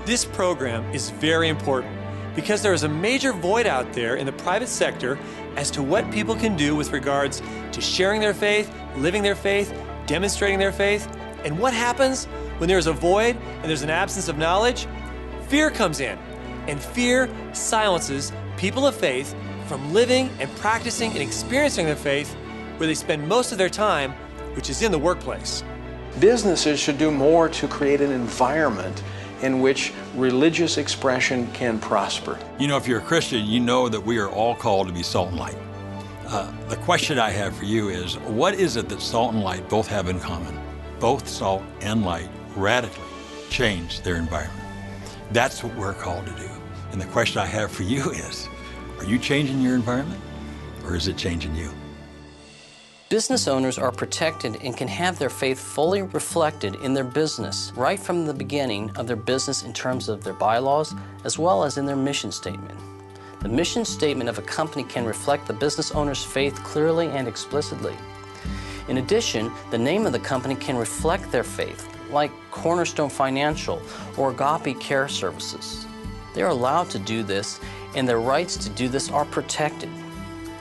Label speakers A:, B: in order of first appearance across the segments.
A: This program is very important because there is a major void out there in the private sector as to what people can do with regards to sharing their faith, living their faith, demonstrating their faith. And what happens when there is a void and there's an absence of knowledge? Fear comes in, and fear silences people of faith from living and practicing and experiencing their faith where they spend most of their time, which is in the workplace.
B: Businesses should do more to create an environment in which religious expression can prosper.
C: You know, if you're a Christian, you know that we are all called to be salt and light. The question I have for you is, what is it that salt and light both have in common? Both salt and light radically change their environment. That's what we're called to do. And the question I have for you is, are you changing your environment, or is it changing you?
D: Business owners are protected and can have their faith fully reflected in their business right from the beginning of their business in terms of their bylaws as well as in their mission statement. The mission statement of a company can reflect the business owner's faith clearly and explicitly. In addition, the name of the company can reflect their faith, like Cornerstone Financial or Agape Care Services. They are allowed to do this, and their rights to do this are protected.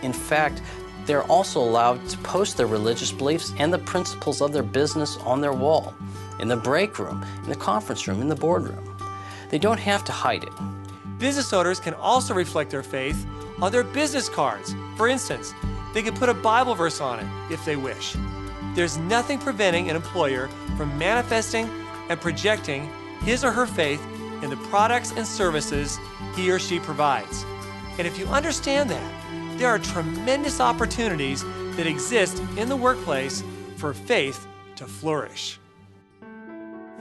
D: In fact, they're also allowed to post their religious beliefs and the principles of their business on their wall, in the break room, in the conference room, in the boardroom. They don't have to hide it.
A: Business owners can also reflect their faith on their business cards. For instance, they can put a Bible verse on it if they wish. There's nothing preventing an employer from manifesting and projecting his or her faith in the products and services he or she provides. And if you understand that, there are tremendous opportunities that exist in the workplace for faith to flourish.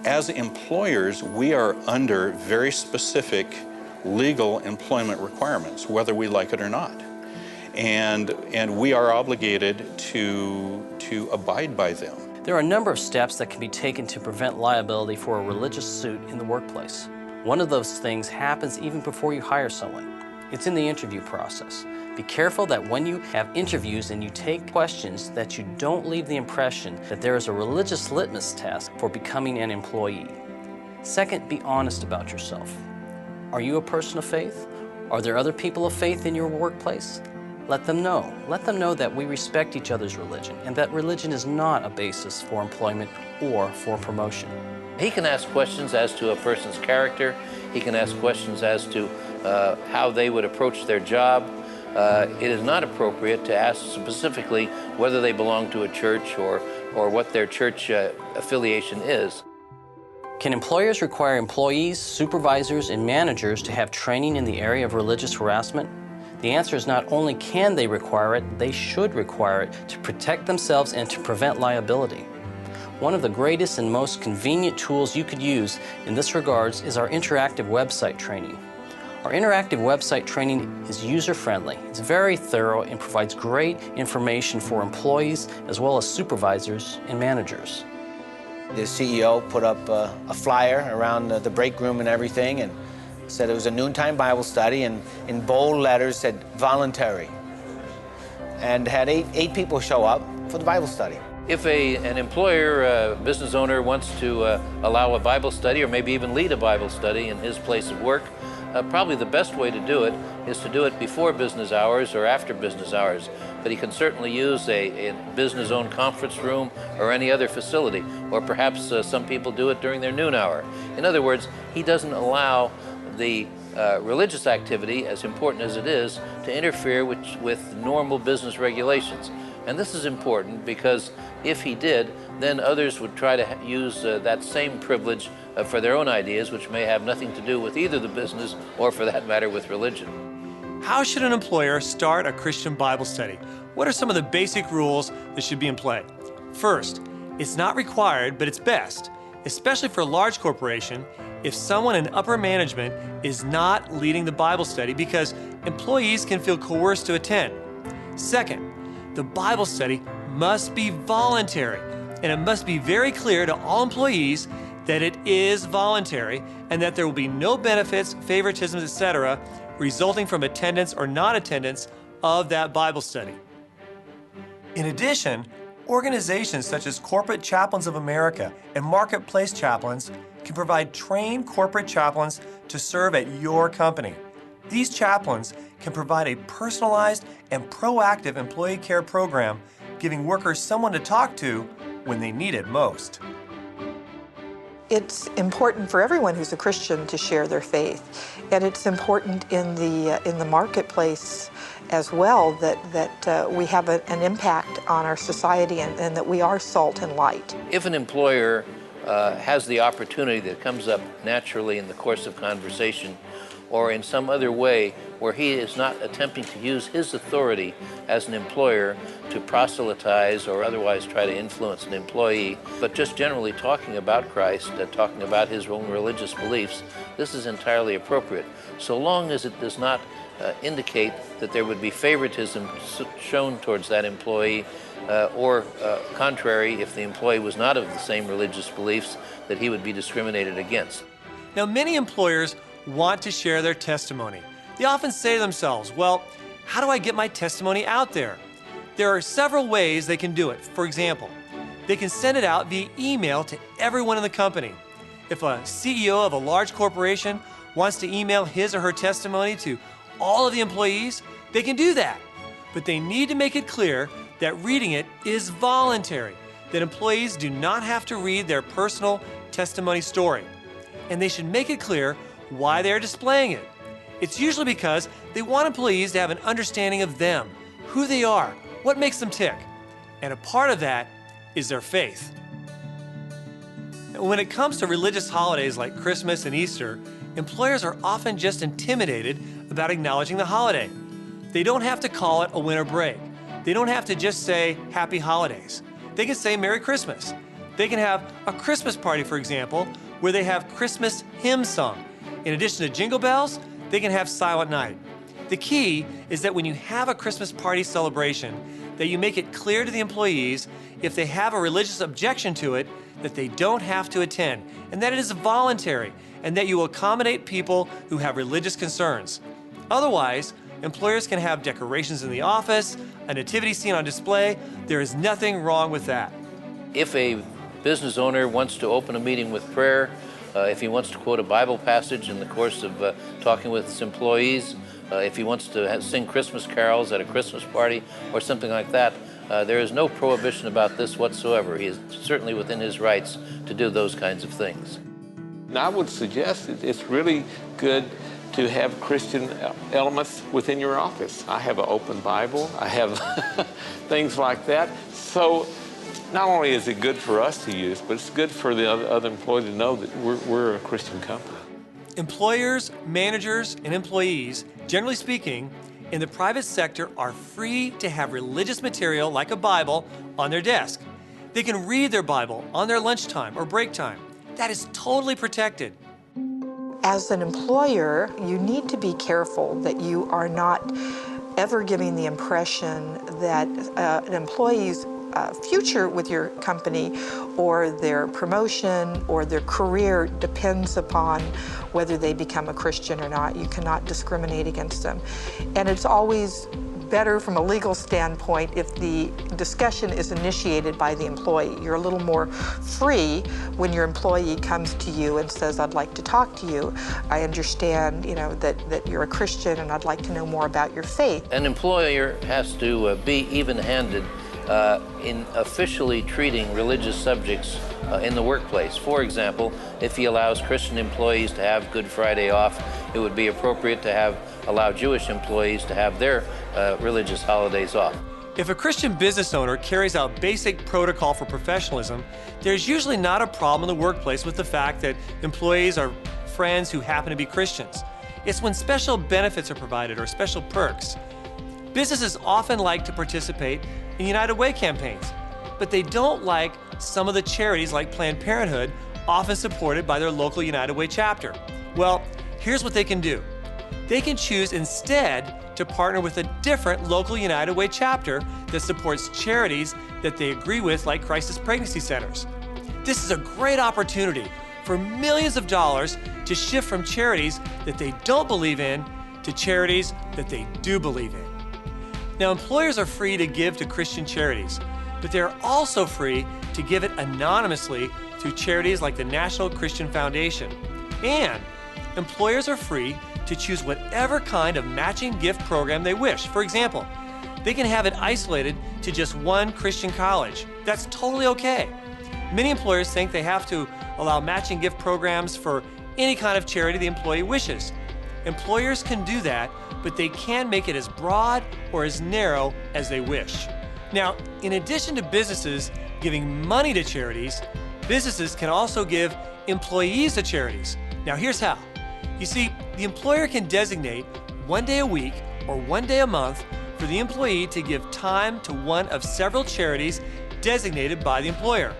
E: As employers, we are under very specific legal employment requirements, whether we like it or not. And we are obligated to abide by them.
D: There are a number of steps that can be taken to prevent liability for a religious suit in the workplace. One of those things happens even before you hire someone. It's in the interview process. Be careful that when you have interviews and you take questions that you don't leave the impression that there is a religious litmus test for becoming an employee. Second, be honest about yourself. Are you a person of faith? Are there other people of faith in your workplace? Let them know. Let them know that we respect each other's religion and that religion is not a basis for employment or for promotion.
F: He can ask questions as to a person's character. He can ask questions as to how they would approach their job. It is not appropriate to ask specifically whether they belong to a church or what their church affiliation is.
D: Can employers require employees, supervisors, and managers to have training in the area of religious harassment? The answer is not only can they require it, they should require it to protect themselves and to prevent liability. One of the greatest and most convenient tools you could use in this regards is our interactive website training. Our interactive website training is user-friendly. It's very thorough and provides great information for employees as well as supervisors and managers.
G: The CEO put up a flyer around the break room and everything and said it was a noontime Bible study, and in bold letters said voluntary, and had eight people show up for the Bible study.
F: If an employer, business owner wants to allow a Bible study or maybe even lead a Bible study in his place of work, probably the best way to do it is to do it before business hours or after business hours. But he can certainly use a business-owned conference room or any other facility, or perhaps some people do it during their noon hour. In other words, he doesn't allow the religious activity, as important as it is, to interfere with normal business regulations. And this is important because if he did, then others would try to use that same privilege for their own ideas, which may have nothing to do with either the business or, for that matter, with religion.
A: How should an employer start a Christian Bible study? What are some of the basic rules that should be in play? First, it's not required, but it's best, especially for a large corporation, if someone in upper management is not leading the Bible study, because employees can feel coerced to attend. Second, the Bible study must be voluntary, and it must be very clear to all employees that it is voluntary and that there will be no benefits, favoritisms, etc., resulting from attendance or non-attendance of that Bible study. In addition, organizations such as Corporate Chaplains of America and Marketplace Chaplains can provide trained corporate chaplains to serve at your company. These chaplains can provide a personalized and proactive employee care program, giving workers someone to talk to when they need it most.
H: It's important for everyone who's a Christian to share their faith, and it's important in the marketplace as well that we have an impact on our society and that we are salt and light.
F: If an employer has the opportunity that comes up naturally in the course of conversation or in some other way where he is not attempting to use his authority as an employer to proselytize or otherwise try to influence an employee, but just generally talking about Christ, talking about his own religious beliefs, this is entirely appropriate, so long as it does not indicate that there would be favoritism shown towards that employee, or contrary, if the employee was not of the same religious beliefs, that he would be discriminated against.
A: Now, many employers want to share their testimony. They often say to themselves, well, how do I get my testimony out there? There are several ways they can do it. For example, they can send it out via email to everyone in the company. If a CEO of a large corporation wants to email his or her testimony to all of the employees, they can do that. But they need to make it clear that reading it is voluntary, that employees do not have to read their personal testimony story. And they should make it clear why they are displaying it. It's usually because they want employees to have an understanding of them, who they are, what makes them tick. And a part of that is their faith. When it comes to religious holidays like Christmas and Easter, employers are often just intimidated about acknowledging the holiday. They don't have to call it a winter break. They don't have to just say Happy Holidays. They can say Merry Christmas. They can have a Christmas party, for example, where they have Christmas hymns sung. In addition to jingle bells, they can have Silent Night. The key is that when you have a Christmas party celebration, that you make it clear to the employees, if they have a religious objection to it, that they don't have to attend, and that it is voluntary, and that you will accommodate people who have religious concerns. Otherwise, employers can have decorations in the office, a nativity scene on display. There is nothing wrong with that.
F: If a business owner wants to open a meeting with prayer, if he wants to quote a Bible passage in the course of talking with his employees, if he wants to sing Christmas carols at a Christmas party or something like that, there is no prohibition about this whatsoever. He is certainly within his rights to do those kinds of things.
I: I would suggest that it's really good to have Christian elements within your office. I have an open Bible. I have things like that. So not only is it good for us to use, but it's good for the other employee to know that we're a Christian company.
A: Employers, managers, and employees, generally speaking, in the private sector are free to have religious material like a Bible on their desk. They can read their Bible on their lunchtime or break time. That is totally protected.
H: As an employer, you need to be careful that you are not ever giving the impression that an employee's future with your company or their promotion or their career depends upon whether they become a Christian or not. You cannot discriminate against them. And it's always better from a legal standpoint if the discussion is initiated by the employee. You're a little more free when your employee comes to you and says, I'd like to talk to you. I understand, that you're a Christian and I'd like to know more about your faith.
F: An employer has to be even-handed in officially treating religious subjects in the workplace. For example, if he allows Christian employees to have Good Friday off, it would be appropriate to allow Jewish employees to have their religious holidays off.
A: If a Christian business owner carries out basic protocol for professionalism, there's usually not a problem in the workplace with the fact that employees are friends who happen to be Christians. It's when special benefits are provided or special perks. Businesses often like to participate in United Way campaigns, but they don't like some of the charities like Planned Parenthood, often supported by their local United Way chapter. Well, here's what they can do. They can choose instead to partner with a different local United Way chapter that supports charities that they agree with, like crisis pregnancy centers. This is a great opportunity for millions of dollars to shift from charities that they don't believe in to charities that they do believe in. Now, employers are free to give to Christian charities, but they're also free to give it anonymously through charities like the National Christian Foundation. And employers are free to choose whatever kind of matching gift program they wish. For example, they can have it isolated to just one Christian college. That's totally okay. Many employers think they have to allow matching gift programs for any kind of charity the employee wishes. Employers can do that, but they can make it as broad or as narrow as they wish. Now, in addition to businesses giving money to charities, businesses can also give employees to charities. Now, here's how. You see, the employer can designate one day a week or one day a month for the employee to give time to one of several charities designated by the employer.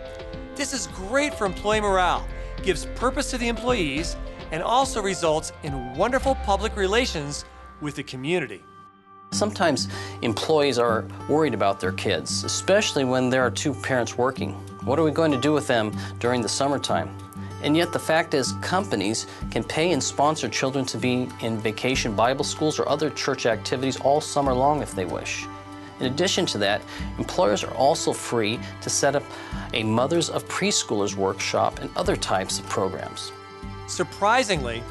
A: This is great for employee morale, gives purpose to the employees, and also results in wonderful public relations with the community.
D: Sometimes employees are worried about their kids, especially when there are two parents working. What are we going to do with them during the summertime? And yet the fact is, companies can pay and sponsor children to be in vacation Bible schools or other church activities all summer long if they wish. In addition to that, employers are also free to set up a Mothers of Preschoolers workshop and other types of programs.
A: Surprisingly,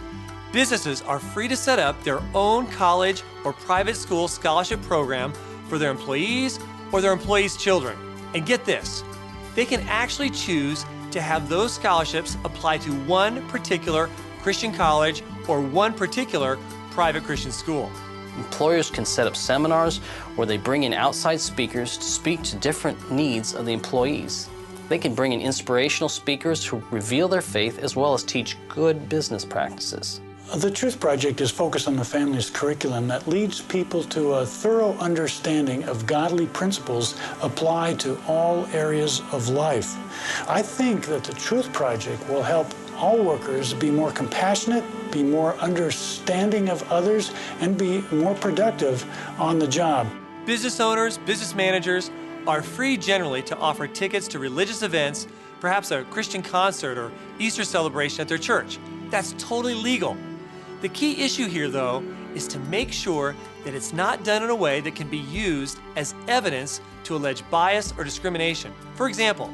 A: businesses are free to set up their own college or private school scholarship program for their employees or their employees' children. And get this, they can actually choose to have those scholarships apply to one particular Christian college or one particular private Christian school.
D: Employers can set up seminars where they bring in outside speakers to speak to different needs of the employees. They can bring in inspirational speakers who reveal their faith as well as teach good business practices.
J: The Truth Project is focused on the family's curriculum that leads people to a thorough understanding of godly principles applied to all areas of life. I think that the Truth Project will help all workers be more compassionate, be more understanding of others, and be more productive on the job.
A: Business owners, business managers are free generally to offer tickets to religious events, perhaps a Christian concert or Easter celebration at their church. That's totally legal. The key issue here, though, is to make sure that it's not done in a way that can be used as evidence to allege bias or discrimination. For example,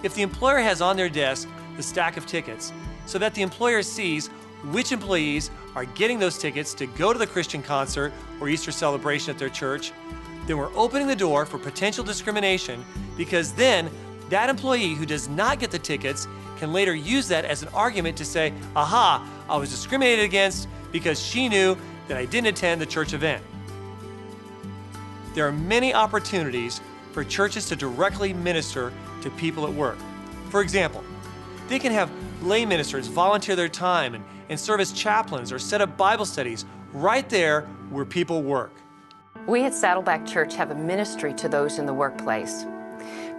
A: if the employer has on their desk the stack of tickets so that the employer sees which employees are getting those tickets to go to the Christian concert or Easter celebration at their church, then we're opening the door for potential discrimination, because then that employee who does not get the tickets can later use that as an argument to say, aha, I was discriminated against because she knew that I didn't attend the church event. There are many opportunities for churches to directly minister to people at work. For example, they can have lay ministers volunteer their time and serve as chaplains or set up Bible studies right there where people work.
K: We at Saddleback Church have a ministry to those in the workplace.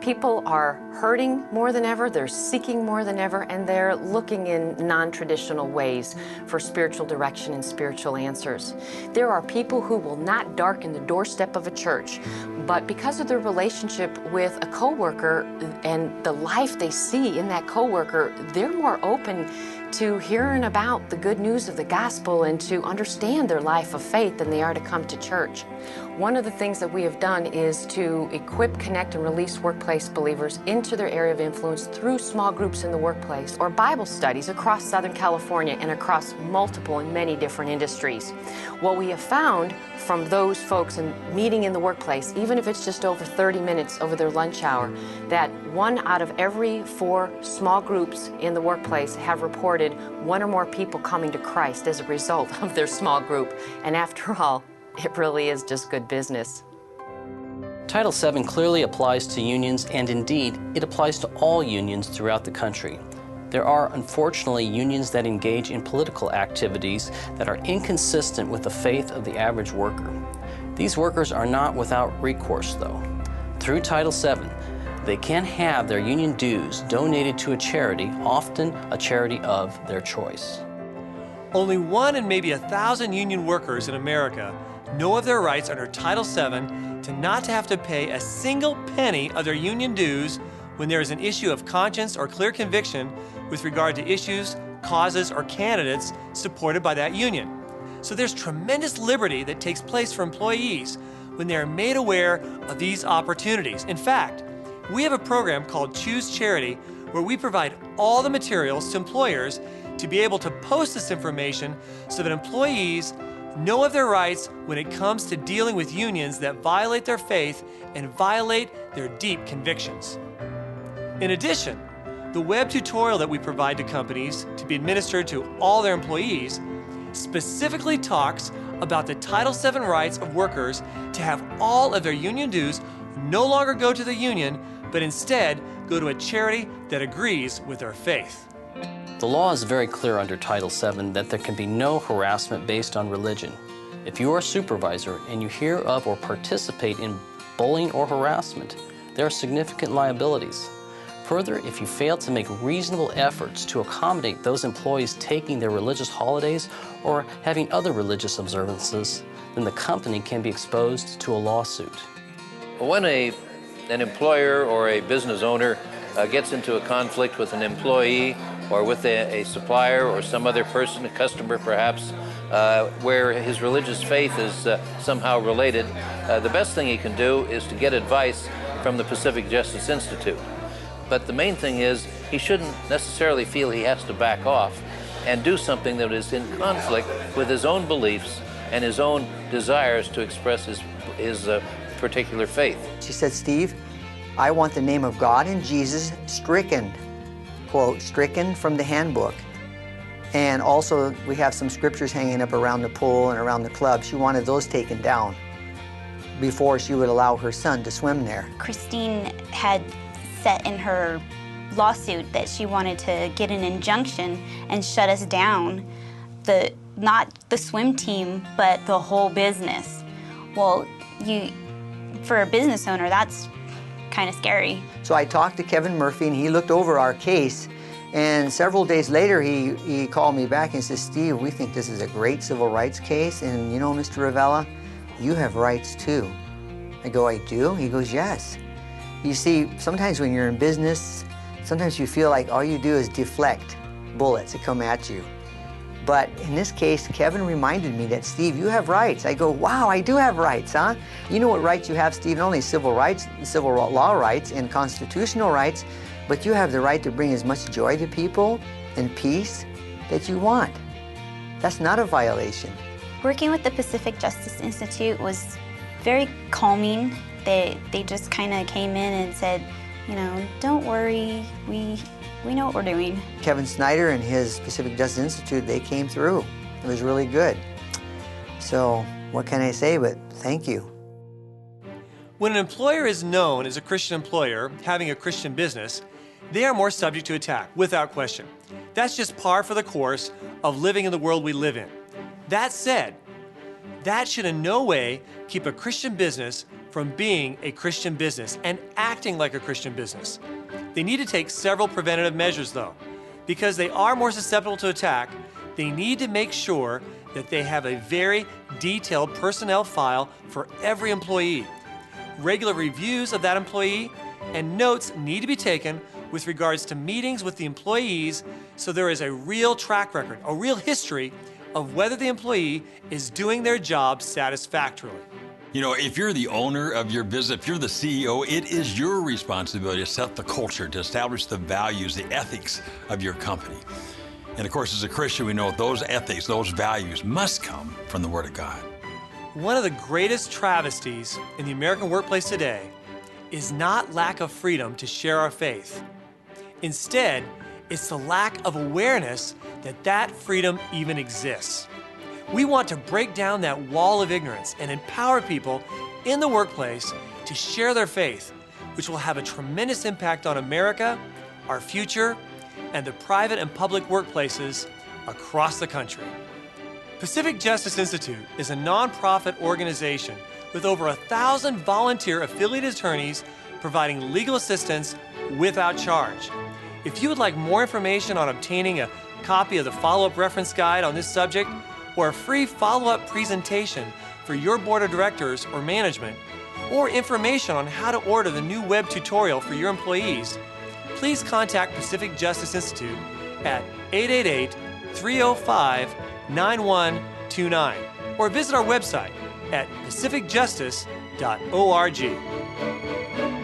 K: People are hurting more than ever, they're seeking more than ever, and they're looking in non-traditional ways for spiritual direction and spiritual answers. There are people who will not darken the doorstep of a church, but because of their relationship with a coworker and the life they see in that coworker, they're more open to hearing about the good news of the gospel and to understand their life of faith than they are to come to church. One of the things that we have done is to equip, connect, and release workplace believers into their area of influence through small groups in the workplace or Bible studies across Southern California and across multiple and many different industries. What we have found from those folks and meeting in the workplace, even if it's just over 30 minutes over their lunch hour, that 1 out of every 4 small groups in the workplace have reported 1 or more people coming to Christ as a result of their small group. And after all, it really is just good business.
D: Title VII clearly applies to unions, and indeed, it applies to all unions throughout the country. There are, unfortunately, unions that engage in political activities that are inconsistent with the faith of the average worker. These workers are not without recourse, though. Through Title VII, they can have their union dues donated to a charity, often a charity of their choice.
A: Only 1 in maybe 1,000 union workers in America know of their rights under Title VII to not to have to pay a single penny of their union dues when there is an issue of conscience or clear conviction with regard to issues, causes, or candidates supported by that union. So there's tremendous liberty that takes place for employees when they are made aware of these opportunities. In fact, we have a program called Choose Charity where we provide all the materials to employers to be able to post this information so that employees know of their rights when it comes to dealing with unions that violate their faith and violate their deep convictions. In addition, the web tutorial that we provide to companies to be administered to all their employees specifically talks about the Title VII rights of workers to have all of their union dues no longer go to the union, but instead go to a charity that agrees with their faith.
D: The law is very clear under Title VII that there can be no harassment based on religion. If you are a supervisor and you hear of or participate in bullying or harassment, there are significant liabilities. Further, if you fail to make reasonable efforts to accommodate those employees taking their religious holidays or having other religious observances, then the company can be exposed to a lawsuit.
F: When an employer or a business owner gets into a conflict with an employee or with a supplier or some other person, a customer perhaps, where his religious faith is somehow related, the best thing he can do is to get advice from the Pacific Justice Institute. But the main thing is he shouldn't necessarily feel he has to back off and do something that is in conflict with his own beliefs and his own desires to express his particular faith.
L: She said, Steve, I want the name of God and Jesus stricken, quote, stricken from the handbook. And also we have some scriptures hanging up around the pool and around the club. She wanted those taken down before she would allow her son to swim there.
M: Christine had set in her lawsuit that she wanted to get an injunction and shut us down, not the swim team, but the whole business. Well, for a business owner, that's kind of scary.
L: So I talked to Kevin Murphy and he looked over our case, and several days later he called me back and said, Steve, we think this is a great civil rights case, and you know, Mr. Ravella, you have rights too. I go, I do? He goes, yes. You see, sometimes when you're in business, sometimes you feel like all you do is deflect bullets that come at you. But in this case, Kevin reminded me that, Steve, you have rights. I go, wow, I do have rights, huh? You know what rights you have, Steve? Not only civil rights, civil law rights and constitutional rights, but you have the right to bring as much joy to people and peace that you want. That's not a violation.
M: Working with the Pacific Justice Institute was very calming. They just kind of came in and said, you know, don't worry, we know what we're doing.
L: Kevin Snyder and his Pacific Justice Institute, they came through. It was really good. So what can I say but thank you.
A: When an employer is known as a Christian employer having a Christian business, they are more subject to attack, without question. That's just par for the course of living in the world we live in. That said, that should in no way keep a Christian business from being a Christian business and acting like a Christian business. They need to take several preventative measures though. Because they are more susceptible to attack, they need to make sure that they have a very detailed personnel file for every employee. Regular reviews of that employee and notes need to be taken with regards to meetings with the employees so there is a real track record, a real history of whether the employee is doing their job satisfactorily.
C: You know, if you're the owner of your business, if you're the CEO, it is your responsibility to set the culture, to establish the values, the ethics of your company. And of course, as a Christian, we know those ethics, those values must come from the Word of God.
A: One of the greatest travesties in the American workplace today is not lack of freedom to share our faith. Instead, it's the lack of awareness that that freedom even exists. We want to break down that wall of ignorance and empower people in the workplace to share their faith, which will have a tremendous impact on America, our future, and the private and public workplaces across the country. Pacific Justice Institute is a nonprofit organization with over 1,000 volunteer affiliated attorneys providing legal assistance without charge. If you would like more information on obtaining a copy of the follow-up reference guide on this subject, or a free follow-up presentation for your board of directors or management, or information on how to order the new web tutorial for your employees, please contact Pacific Justice Institute at 888-305-9129 or visit our website at pacificjustice.org.